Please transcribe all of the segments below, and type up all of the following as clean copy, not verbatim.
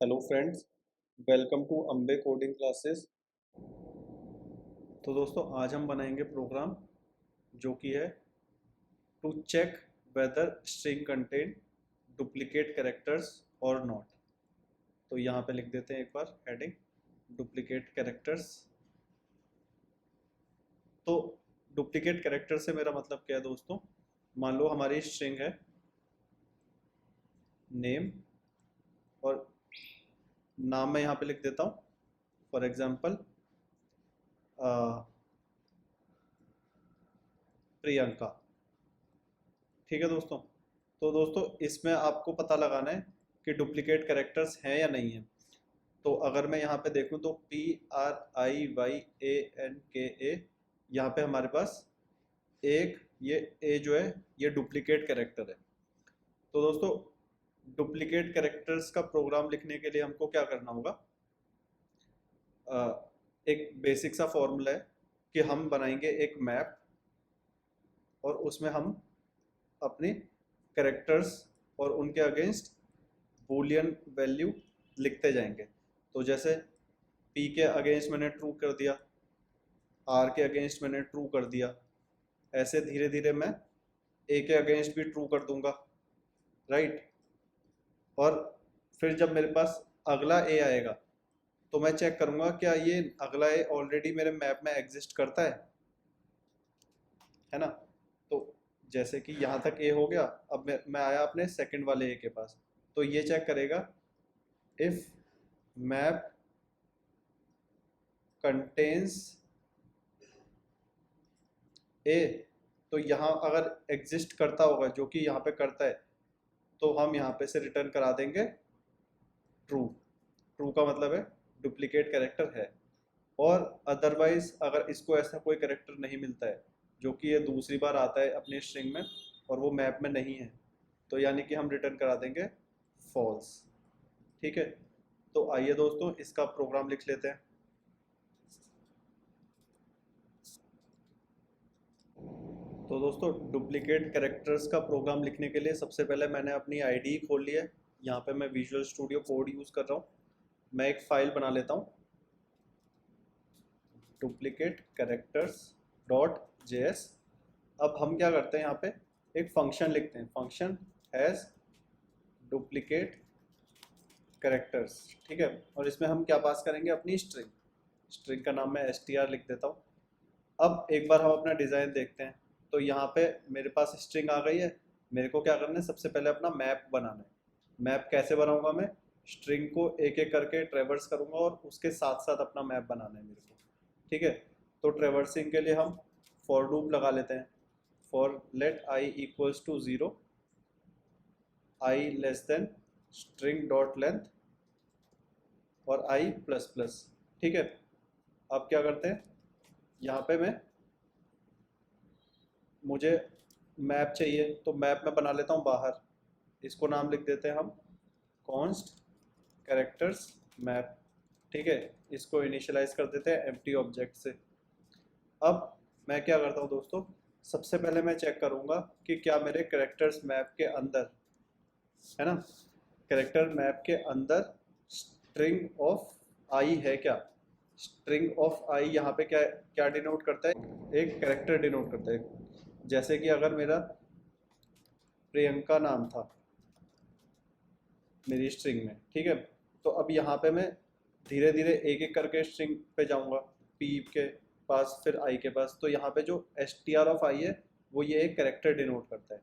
Hello friends, welcome to Ambe coding classes. तो दोस्तों आज हम बनाएंगे प्रोग्राम जो कि है to check whether string contain duplicate characters और नॉट। तो यहाँ पे लिख देते हैं एक बार हेडिंग डुप्लीकेट कैरेक्टर्स। तो डुप्लीकेट कैरेक्टर से मेरा मतलब क्या है दोस्तों? मान लो हमारी स्ट्रिंग है नेम, और नाम मैं यहाँ पे लिख देता हूँ फॉर एग्जांपल प्रियंका। ठीक है दोस्तों। तो दोस्तों इसमें आपको पता लगाना है कि डुप्लीकेट कैरेक्टर्स हैं या नहीं है। तो अगर मैं यहाँ पे देखूँ तो PRIYANKA, यहाँ पे हमारे पास एक ये ए जो है ये डुप्लीकेट कैरेक्टर है। तो दोस्तों डुप्लीकेट कैरेक्टर्स का प्रोग्राम लिखने के लिए हमको क्या करना होगा? एक बेसिक सा फॉर्मूला है कि हम बनाएंगे एक मैप और उसमें हम अपनी कैरेक्टर्स और उनके अगेंस्ट बूलियन वैल्यू लिखते जाएंगे। तो जैसे पी के अगेंस्ट मैंने ट्रू कर दिया, आर के अगेंस्ट मैंने ट्रू कर दिया, ऐसे धीरे धीरे मैं ए के अगेंस्ट भी ट्रू कर दूंगा, राइट। और फिर जब मेरे पास अगला ए आएगा तो मैं चेक करूंगा क्या ये अगला ए ऑलरेडी मेरे मैप में एग्जिस्ट करता है ना। तो जैसे कि यहाँ तक ए हो गया, अब मैं आया अपने सेकंड वाले ए के पास, तो ये चेक करेगा इफ मैप कंटेन्स ए। तो यहाँ अगर एग्जिस्ट करता होगा, जो कि यहाँ पे करता है, तो हम यहाँ पे से रिटर्न करा देंगे ट्रू। ट्रू का मतलब है डुप्लीकेट कैरेक्टर है। और अदरवाइज अगर इसको ऐसा कोई कैरेक्टर नहीं मिलता है जो कि ये दूसरी बार आता है अपनी स्ट्रिंग में और वो मैप में नहीं है, तो यानी कि हम रिटर्न करा देंगे फॉल्स। ठीक है। तो आइए दोस्तों इसका प्रोग्राम लिख लेते हैं। तो दोस्तों डुप्लीकेट कैरेक्टर्स का प्रोग्राम लिखने के लिए सबसे पहले मैंने अपनी आईडी खोल ली है। यहाँ पे मैं विजुअल स्टूडियो कोड यूज़ कर रहा हूँ। मैं एक फाइल बना लेता हूँ डुप्लीकेट कैरेक्टर्स डॉट जेएस। अब हम क्या करते हैं, यहाँ पे एक फंक्शन लिखते हैं, फंक्शन हैज़ डुप्लीकेट कैरेक्टर्स। ठीक है। और इसमें हम क्या पास करेंगे? अपनी स्ट्रिंग। स्ट्रिंग का नाम मैं str लिख देता हूँ। अब एक बार हम अपना डिज़ाइन देखते हैं। तो यहाँ पे मेरे पास स्ट्रिंग आ गई है। मेरे को क्या करना है? सबसे पहले अपना मैप बनाना है। मैप कैसे बनाऊंगा? मैं स्ट्रिंग को एक एक करके ट्रेवर्स करूंगा और उसके साथ साथ अपना मैप बनाना है मेरे को। ठीक है। तो ट्रेवर्सिंग के लिए हम फॉर लूप लगा लेते हैं। For let i equals to 0, i less than string dot length और i प्लस प्लस। ठीक है। अब क्या करते हैं, यहाँ पे मुझे मैप चाहिए तो मैप में बना लेता हूँ बाहर। इसको नाम लिख देते हैं हम कॉन्स्ट कैरेक्टर्स मैप। ठीक है। इसको इनिशियलाइज कर देते हैं एम्प्टी ऑब्जेक्ट से। अब मैं क्या करता हूँ दोस्तों, सबसे पहले मैं चेक करूँगा कि क्या मेरे कैरेक्टर्स मैप के अंदर है ना, कैरेक्टर मैप के अंदर स्ट्रिंग ऑफ आई है क्या। स्ट्रिंग ऑफ आई यहाँ पे क्या क्या डिनोट करता है? एक कैरेक्टर डिनोट करता है। जैसे कि अगर मेरा प्रियंका नाम था मेरी स्ट्रिंग में, ठीक है, तो अब यहाँ पे मैं धीरे धीरे एक एक करके स्ट्रिंग पे जाऊँगा, पी के पास फिर आई के पास। तो यहाँ पे जो S T R of I है वो ये एक कैरेक्टर डिनोट करता है।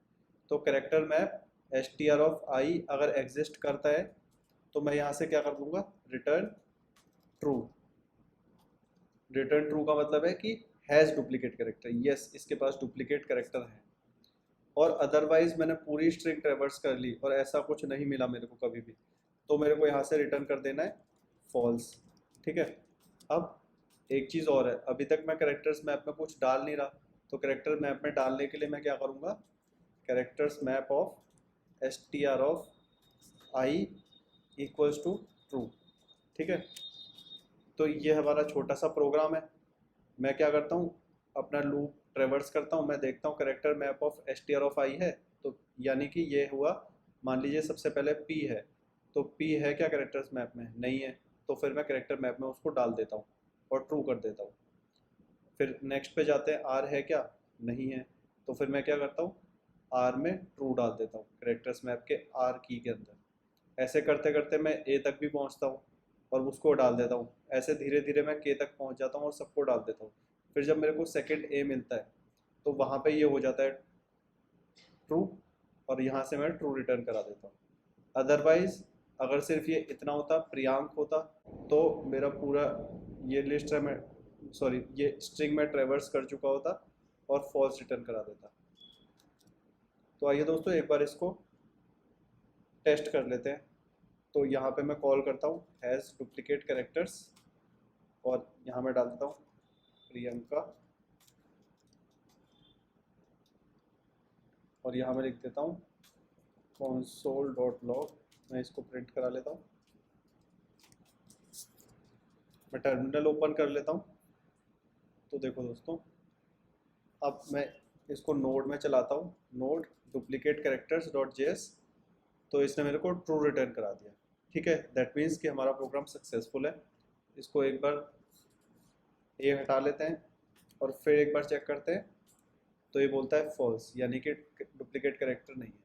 तो character map S T R of I अगर एग्जिस्ट करता है तो मैं यहाँ से क्या कर दूंगा? Return true. रिटर्न ट्रू का मतलब है कि हैज़ डुप्लीकेट कैरेक्टर, यस इसके पास डुप्लीकेट कैरेक्टर है। और अदरवाइज मैंने पूरी स्ट्रिंग ट्रेवर्स कर ली और ऐसा कुछ नहीं मिला मेरे को कभी भी, तो मेरे को यहाँ से रिटर्न कर देना है फॉल्स। ठीक है। अब एक चीज़ और है, अभी तक मैं कैरेक्टर्स मैप में कुछ डाल नहीं रहा, तो कैरेक्टर मैप में डालने के लिए मैं क्या करूँगा? Characters map of S T R of I equals to true. ठीक है। तो ये हमारा छोटा सा प्रोग्राम है। मैं क्या करता हूँ, अपना लूप ट्रेवर्स करता हूँ, मैं देखता हूँ character map of S T R of I है, तो यानी कि ये हुआ, मान लीजिए सबसे पहले पी है, तो P है क्या कैरेक्टर्स मैप में? नहीं है, तो फिर मैं कैरेक्टर मैप में उसको डाल देता हूँ और ट्रू कर देता हूँ। फिर नेक्स्ट पे जाते हैं, R है क्या? नहीं है, तो फिर मैं क्या करता हूँ, R में ट्रू डाल देता हूँ कैरेक्टर्स मैप के R की के अंदर। ऐसे करते करते मैं A तक भी पहुँचता हूँ और उसको डाल देता हूँ। ऐसे धीरे धीरे मैं K तक पहुँच जाता हूँ और सबको डाल देता हूँ। फिर जब मेरे को सेकंड A मिलता है तो वहाँ पे ये हो जाता है ट्रू, और यहाँ से मैं ट्रू रिटर्न करा देता हूँ। अदरवाइज अगर सिर्फ ये इतना होता, प्रियांक होता, तो मेरा पूरा ये लिस्ट है, मैं सॉरी ये स्ट्रिंग में ट्रेवर्स कर चुका होता और फॉल्स रिटर्न करा देता। तो आइए दोस्तों एक बार इसको टेस्ट कर लेते हैं। तो यहाँ पे मैं कॉल करता हूँ हैज़ डुप्लीकेट कैरेक्टर्स और यहाँ मैं डाल देता हूँ प्रियंका और यहाँ मैं लिख देता हूँ console.log। मैं इसको प्रिंट करा लेता हूँ। मैं टर्मिनल ओपन कर लेता हूँ। तो देखो दोस्तों, अब मैं इसको नोड में चलाता हूँ, node duplicate characters dot JS. तो इसने मेरे को ट्रू रिटर्न करा दिया। ठीक है, दैट मीन्स कि हमारा प्रोग्राम सक्सेसफुल है। इसको एक बार ये हटा लेते हैं और फिर एक बार चेक करते हैं। तो ये बोलता है फॉल्स, यानी कि डुप्लीकेट कैरेक्टर नहीं है।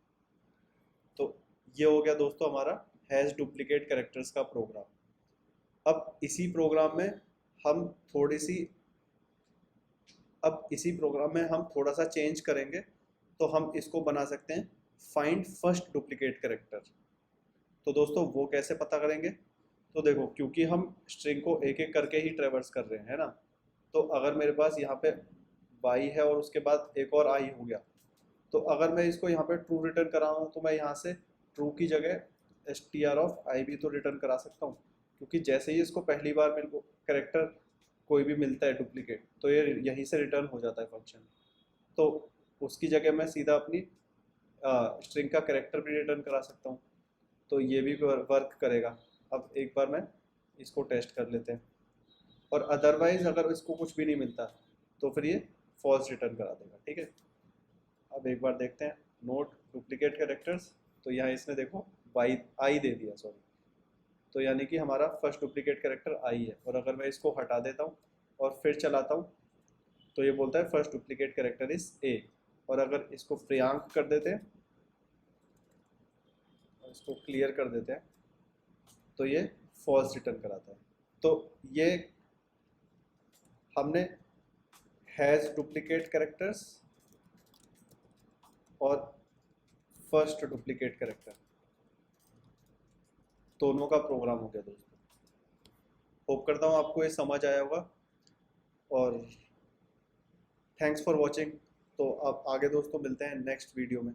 तो ये हो गया दोस्तों हमारा हैज़ डुप्लीकेट कैरेक्टर्स का प्रोग्राम। अब इसी प्रोग्राम में हम थोड़ी सी अब इसी प्रोग्राम में हम थोड़ा सा चेंज करेंगे। तो हम इसको बना सकते हैं फाइंड फर्स्ट डुप्लीकेट कैरेक्टर। तो दोस्तों वो कैसे पता करेंगे? तो देखो, क्योंकि हम स्ट्रिंग को एक एक करके ही ट्रेवर्स कर रहे हैं, है ना। तो अगर मेरे पास यहाँ पे y है और उसके बाद एक और i हो गया, तो अगर मैं इसको यहाँ पे ट्रू रिटर्न करा हूँ तो मैं यहाँ से ट्रू की जगह str ऑफ i भी तो रिटर्न करा सकता हूँ, क्योंकि जैसे ही इसको पहली बार मेरे को कैरेक्टर कोई भी मिलता है डुप्लीकेट, तो ये यहीं से रिटर्न हो जाता है फंक्शन। तो उसकी जगह मैं सीधा अपनी स्ट्रिंग का कैरेक्टर भी रिटर्न करा सकता हूँ। तो ये भी वर्क करेगा। अब एक बार मैं इसको टेस्ट कर लेते हैं, और अदरवाइज अगर इसको कुछ भी नहीं मिलता तो फिर ये फॉल्स रिटर्न करा देगा। ठीक है, अब एक बार देखते हैं नोट डुप्लीकेट कैरेक्टर्स। तो यहाँ इसने देखो वाई आई दे दिया, सॉरी। तो यानी कि हमारा फर्स्ट डुप्लीकेट कैरेक्टर आई है। और अगर मैं इसको हटा देता हूँ और फिर चलाता हूँ तो ये बोलता है first duplicate character is a. और अगर इसको प्रियांक कर देते हैं और इसको क्लियर कर देते हैं तो ये फॉल्स रिटर्न कराता है। तो ये हमने हैज़ डुप्लीकेट कैरेक्टर्स और फर्स्ट डुप्लीकेट कैरेक्टर दोनों का प्रोग्राम हो गया दोस्तों। होप करता हूँ आपको ये समझ आया होगा, और थैंक्स फॉर वॉचिंग। तो अब आगे दोस्तों मिलते हैं नेक्स्ट वीडियो में।